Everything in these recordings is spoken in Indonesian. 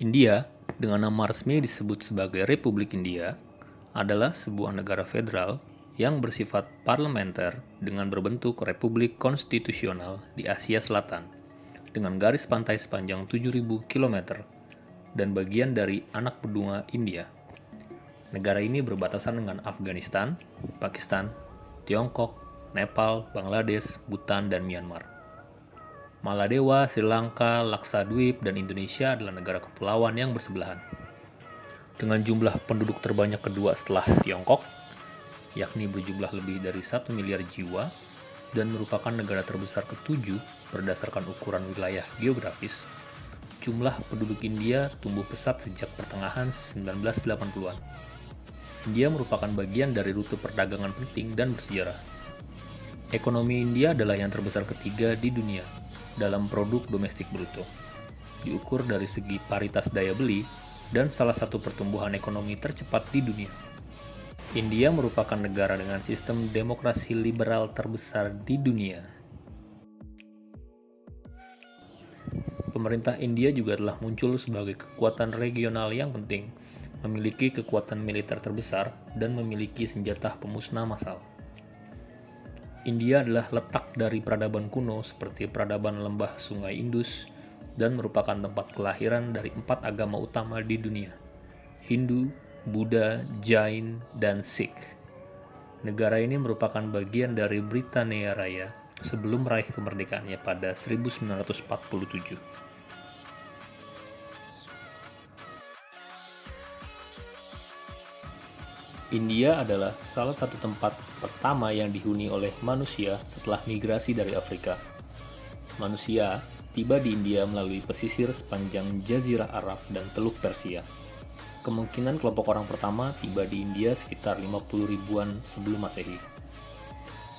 India, dengan nama resmi disebut sebagai Republik India, adalah sebuah negara federal yang bersifat parlementer dengan berbentuk republik konstitusional di Asia Selatan, dengan garis pantai sepanjang 7.000 km dan bagian dari anak benua India. Negara ini berbatasan dengan Afghanistan, Pakistan, Tiongkok, Nepal, Bangladesh, Bhutan, dan Myanmar. Maladewa, Sri Lanka, Laksadweep, dan Indonesia adalah negara kepulauan yang bersebelahan. Dengan jumlah penduduk terbanyak kedua setelah Tiongkok, yakni berjumlah lebih dari 1 miliar jiwa, dan merupakan negara terbesar ketujuh berdasarkan ukuran wilayah geografis, jumlah penduduk India tumbuh pesat sejak pertengahan 1980-an. India merupakan bagian dari rute perdagangan penting dan bersejarah. Ekonomi India adalah yang terbesar ketiga di dunia dalam produk domestik bruto, diukur dari segi paritas daya beli dan salah satu pertumbuhan ekonomi tercepat di dunia. India merupakan negara dengan sistem demokrasi liberal terbesar di dunia. Pemerintah India juga telah muncul sebagai kekuatan regional yang penting, memiliki kekuatan militer terbesar, dan memiliki senjata pemusnah massal. India adalah letak dari peradaban kuno seperti peradaban lembah Sungai Indus dan merupakan tempat kelahiran dari 4 agama utama di dunia: Hindu, Buddha, Jain, dan Sikh. Negara ini merupakan bagian dari Britania Raya sebelum meraih kemerdekaannya pada 1947. India adalah salah satu tempat pertama yang dihuni oleh manusia setelah migrasi dari Afrika. Manusia tiba di India melalui pesisir sepanjang Jazirah Arab dan Teluk Persia. Kemungkinan kelompok orang pertama tiba di India sekitar 50 ribuan sebelum Masehi.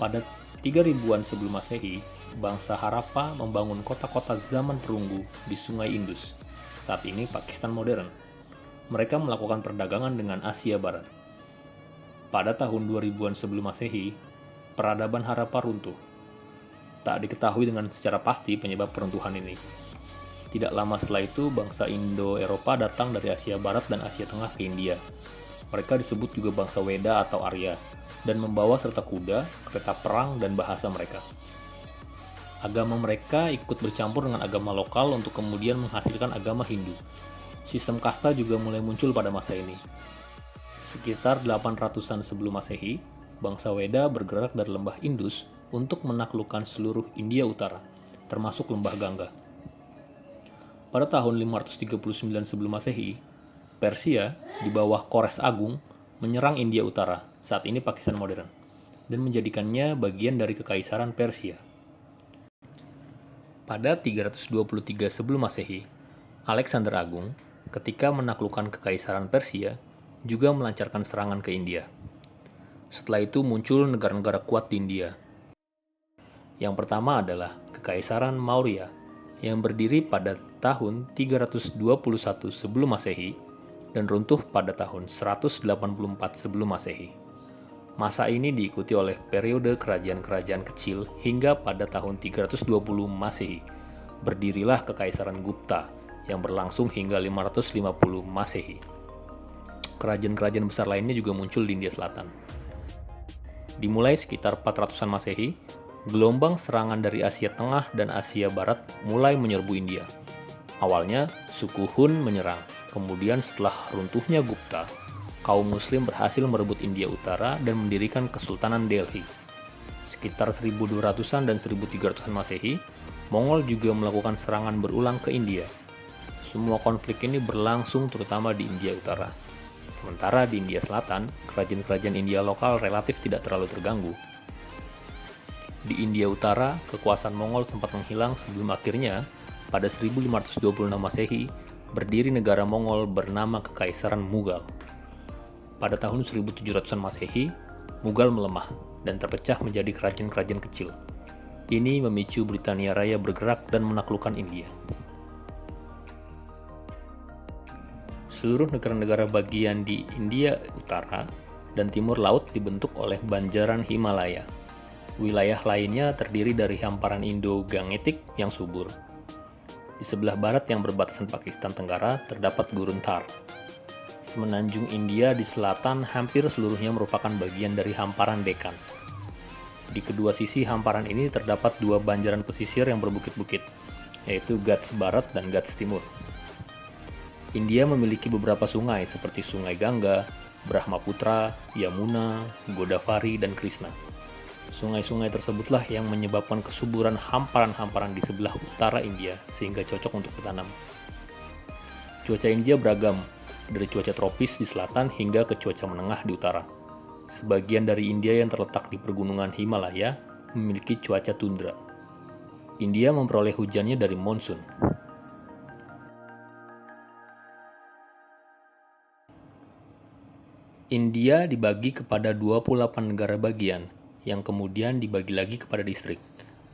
Pada 3 ribuan sebelum Masehi, bangsa Harappa membangun kota-kota zaman perunggu di Sungai Indus, saat ini Pakistan modern. Mereka melakukan perdagangan dengan Asia Barat. Pada tahun 2000-an sebelum Masehi, peradaban Harappa runtuh. Tak diketahui dengan secara pasti penyebab keruntuhan ini. Tidak lama setelah itu, bangsa Indo-Eropa datang dari Asia Barat dan Asia Tengah ke India. Mereka disebut juga bangsa Weda atau Arya, dan membawa serta kuda, kereta perang, dan bahasa mereka. Agama mereka ikut bercampur dengan agama lokal untuk kemudian menghasilkan agama Hindu. Sistem kasta juga mulai muncul pada masa ini. Sekitar 800-an sebelum Masehi, bangsa Weda bergerak dari lembah Indus untuk menaklukkan seluruh India Utara, termasuk lembah Gangga. Pada tahun 539 sebelum Masehi, Persia di bawah Kores Agung menyerang India Utara, saat ini Pakistan modern, dan menjadikannya bagian dari Kekaisaran Persia. Pada 323 sebelum Masehi, Alexander Agung, ketika menaklukkan Kekaisaran Persia, juga melancarkan serangan ke India. Setelah itu muncul negara-negara kuat di India. Yang pertama adalah Kekaisaran Maurya yang berdiri pada tahun 321 sebelum Masehi dan runtuh pada tahun 184 sebelum Masehi. Masa ini diikuti oleh periode kerajaan-kerajaan kecil hingga pada tahun 320 Masehi. Berdirilah Kekaisaran Gupta yang berlangsung hingga 550 Masehi. Kerajaan-kerajaan besar lainnya juga muncul di India Selatan. Dimulai sekitar 400-an Masehi, gelombang serangan dari Asia Tengah dan Asia Barat mulai menyerbu India. Awalnya, suku Hun menyerang. Kemudian setelah runtuhnya Gupta, kaum Muslim berhasil merebut India Utara dan mendirikan Kesultanan Delhi. Sekitar 1200-an dan 1300-an Masehi, Mongol juga melakukan serangan berulang ke India. Semua konflik ini berlangsung terutama di India Utara. Sementara di India Selatan, kerajaan-kerajaan India lokal relatif tidak terlalu terganggu. Di India Utara, kekuasaan Mongol sempat menghilang sebelum akhirnya, pada 1526 Masehi, berdiri negara Mongol bernama Kekaisaran Mughal. Pada tahun 1700-an Masehi, Mughal melemah dan terpecah menjadi kerajaan-kerajaan kecil. Ini memicu Britania Raya bergerak dan menaklukkan India. Seluruh negara-negara bagian di India Utara dan Timur Laut dibentuk oleh banjaran Himalaya. Wilayah lainnya terdiri dari hamparan Indo-Gangetik yang subur. Di sebelah barat yang berbatasan Pakistan Tenggara terdapat Gurun Thar. Semenanjung India di selatan hampir seluruhnya merupakan bagian dari hamparan Deccan. Di kedua sisi hamparan ini terdapat dua banjaran pesisir yang berbukit-bukit, yaitu Ghats Barat dan Ghats Timur. India memiliki beberapa sungai seperti Sungai Gangga, Brahmaputra, Yamuna, Godavari, dan Krishna. Sungai-sungai tersebutlah yang menyebabkan kesuburan hamparan-hamparan di sebelah utara India sehingga cocok untuk bertanam. Cuaca India beragam, dari cuaca tropis di selatan hingga ke cuaca menengah di utara. Sebagian dari India yang terletak di pergunungan Himalaya memiliki cuaca tundra. India memperoleh hujannya dari monsun. India dibagi kepada 28 negara bagian, yang kemudian dibagi lagi kepada distrik,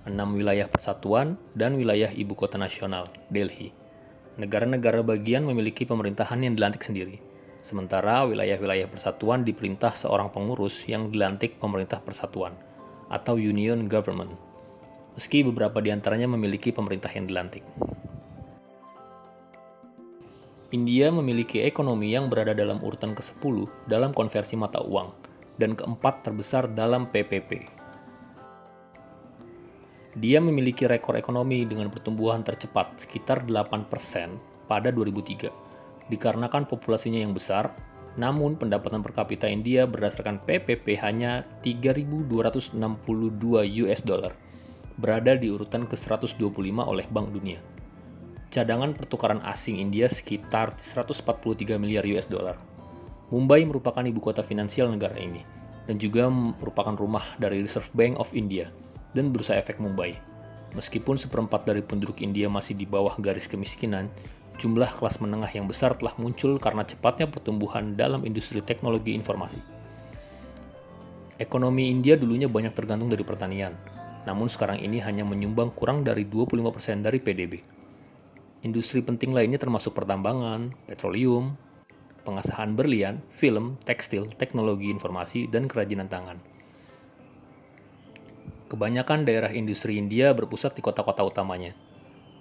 6 wilayah persatuan, dan wilayah ibu kota nasional, Delhi. Negara-negara bagian memiliki pemerintahan yang dilantik sendiri, sementara wilayah-wilayah persatuan diperintah seorang pengurus yang dilantik pemerintah persatuan, atau Union Government, meski beberapa di antaranya memiliki pemerintah yang dilantik. India memiliki ekonomi yang berada dalam urutan ke-10 dalam konversi mata uang, dan keempat terbesar dalam PPP. Dia memiliki rekor ekonomi dengan pertumbuhan tercepat sekitar 8% pada 2003. Dikarenakan populasinya yang besar, namun pendapatan per kapita India berdasarkan PPP hanya 3.262 US dollar, berada di urutan ke-125 oleh Bank Dunia. Cadangan pertukaran asing India sekitar 143 miliar US dollar. Mumbai merupakan ibu kota finansial negara ini, dan juga merupakan rumah dari Reserve Bank of India dan Bursa Efek Mumbai. Meskipun seperempat dari penduduk India masih di bawah garis kemiskinan, jumlah kelas menengah yang besar telah muncul karena cepatnya pertumbuhan dalam industri teknologi informasi. Ekonomi India dulunya banyak tergantung dari pertanian, namun sekarang ini hanya menyumbang kurang dari 25% dari PDB. Industri penting lainnya termasuk pertambangan, petroleum, pengasahan berlian, film, tekstil, teknologi informasi, dan kerajinan tangan. Kebanyakan daerah industri India berpusat di kota-kota utamanya.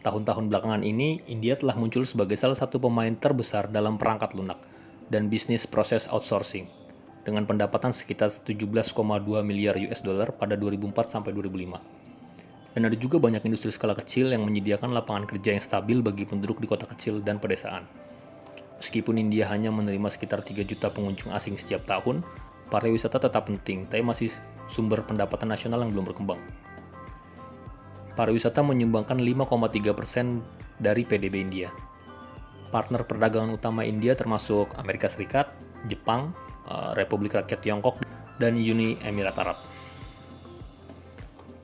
Tahun-tahun belakangan ini, India telah muncul sebagai salah satu pemain terbesar dalam perangkat lunak dan bisnis proses outsourcing, dengan pendapatan sekitar 17,2 miliar US dollar pada 2004 sampai 2005. Dan ada juga banyak industri skala kecil yang menyediakan lapangan kerja yang stabil bagi penduduk di kota kecil dan pedesaan. Meskipun India hanya menerima sekitar 3 juta pengunjung asing setiap tahun, pariwisata tetap penting, tapi masih sumber pendapatan nasional yang belum berkembang. Pariwisata menyumbangkan 5,3% dari PDB India. Partner perdagangan utama India termasuk Amerika Serikat, Jepang, Republik Rakyat Tiongkok, dan Uni Emirat Arab.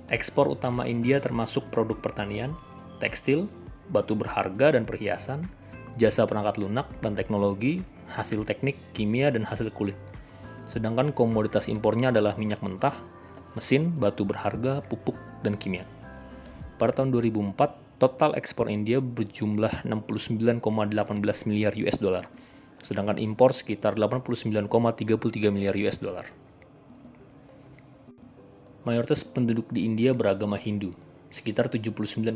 Ekspor utama India termasuk produk pertanian, tekstil, batu berharga dan perhiasan, jasa perangkat lunak dan teknologi, hasil teknik, kimia, dan hasil kulit. Sedangkan komoditas impornya adalah minyak mentah, mesin, batu berharga, pupuk, dan kimia. Pada tahun 2004, total ekspor India berjumlah 69,18 miliar US dollar, sedangkan impor sekitar 89,33 miliar US dollar. Mayoritas penduduk di India beragama Hindu, sekitar 79,8%,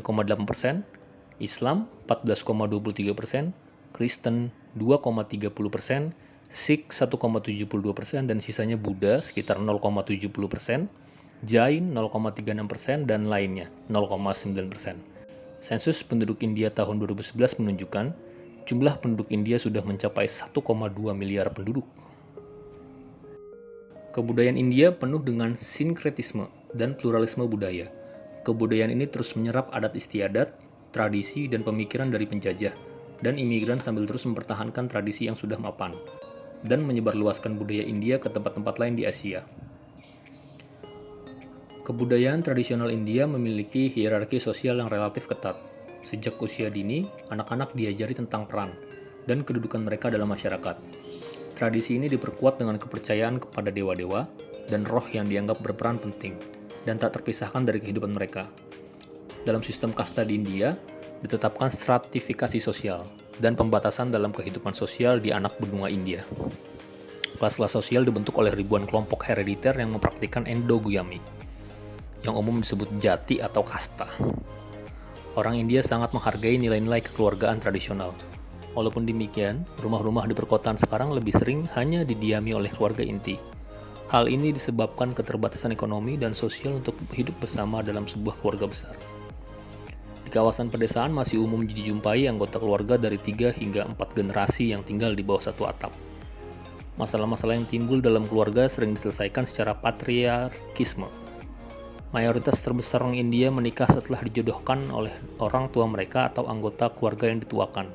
Islam 14,23%, Kristen 2,30%, Sikh 1,72%, dan sisanya Buddha sekitar 0,70%, Jain 0,36%, dan lainnya 0,9%. Sensus penduduk India tahun 2011 menunjukkan jumlah penduduk India sudah mencapai 1,2 miliar penduduk. Kebudayaan India penuh dengan sinkretisme dan pluralisme budaya. Kebudayaan ini terus menyerap adat istiadat, tradisi, dan pemikiran dari penjajah, dan imigran sambil terus mempertahankan tradisi yang sudah mapan, dan menyebarluaskan budaya India ke tempat-tempat lain di Asia. Kebudayaan tradisional India memiliki hierarki sosial yang relatif ketat. Sejak usia dini, anak-anak diajari tentang peran dan kedudukan mereka dalam masyarakat. Tradisi ini diperkuat dengan kepercayaan kepada dewa-dewa dan roh yang dianggap berperan penting dan tak terpisahkan dari kehidupan mereka. Dalam sistem kasta di India, ditetapkan stratifikasi sosial dan pembatasan dalam kehidupan sosial di anak benua India. Kelas-kelas sosial dibentuk oleh ribuan kelompok herediter yang mempraktikkan endogamy, yang umum disebut jati atau kasta. Orang India sangat menghargai nilai-nilai kekeluargaan tradisional. Walaupun demikian, rumah-rumah di perkotaan sekarang lebih sering hanya didiami oleh keluarga inti. Hal ini disebabkan keterbatasan ekonomi dan sosial untuk hidup bersama dalam sebuah keluarga besar. Di kawasan pedesaan masih umum dijumpai anggota keluarga dari 3 hingga 4 generasi yang tinggal di bawah satu atap. Masalah-masalah yang timbul dalam keluarga sering diselesaikan secara patriarkisme. Mayoritas terbesar orang India menikah setelah dijodohkan oleh orang tua mereka atau anggota keluarga yang dituakan,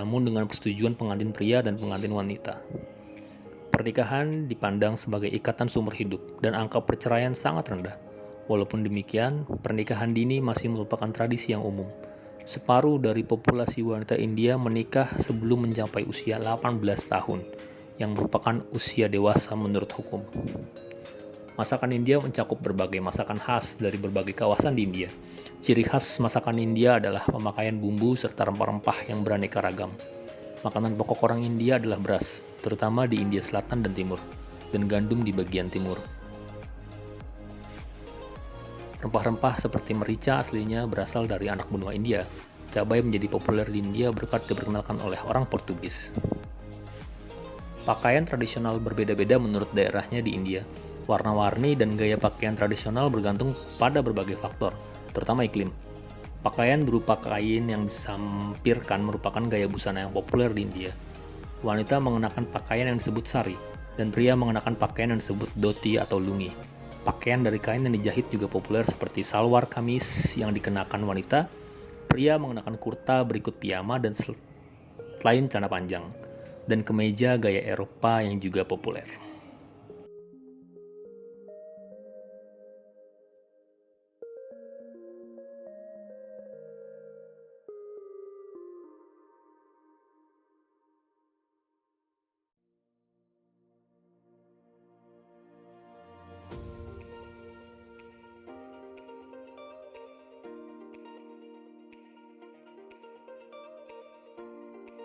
namun dengan persetujuan pengantin pria dan pengantin wanita. Pernikahan dipandang sebagai ikatan seumur hidup, dan angka perceraian sangat rendah. Walaupun demikian, pernikahan dini masih merupakan tradisi yang umum. Separuh dari populasi wanita India menikah sebelum mencapai usia 18 tahun, yang merupakan usia dewasa menurut hukum. Masakan India mencakup berbagai masakan khas dari berbagai kawasan di India. Ciri khas masakan India adalah pemakaian bumbu serta rempah-rempah yang beraneka ragam. Makanan pokok orang India adalah beras, terutama di India Selatan dan Timur, dan gandum di bagian timur. Rempah-rempah seperti merica aslinya berasal dari anak benua India. Cabai menjadi populer di India berkat diperkenalkan oleh orang Portugis. Pakaian tradisional berbeda-beda menurut daerahnya di India. Warna-warni dan gaya pakaian tradisional bergantung pada berbagai faktor, terutama iklim. Pakaian berupa kain yang disampirkan merupakan gaya busana yang populer di India. Wanita mengenakan pakaian yang disebut sari, dan pria mengenakan pakaian yang disebut dhoti atau lungi. Pakaian dari kain yang dijahit juga populer seperti salwar kamis yang dikenakan wanita, pria mengenakan kurta berikut piyama dan selain celana panjang, dan kemeja gaya Eropa yang juga populer.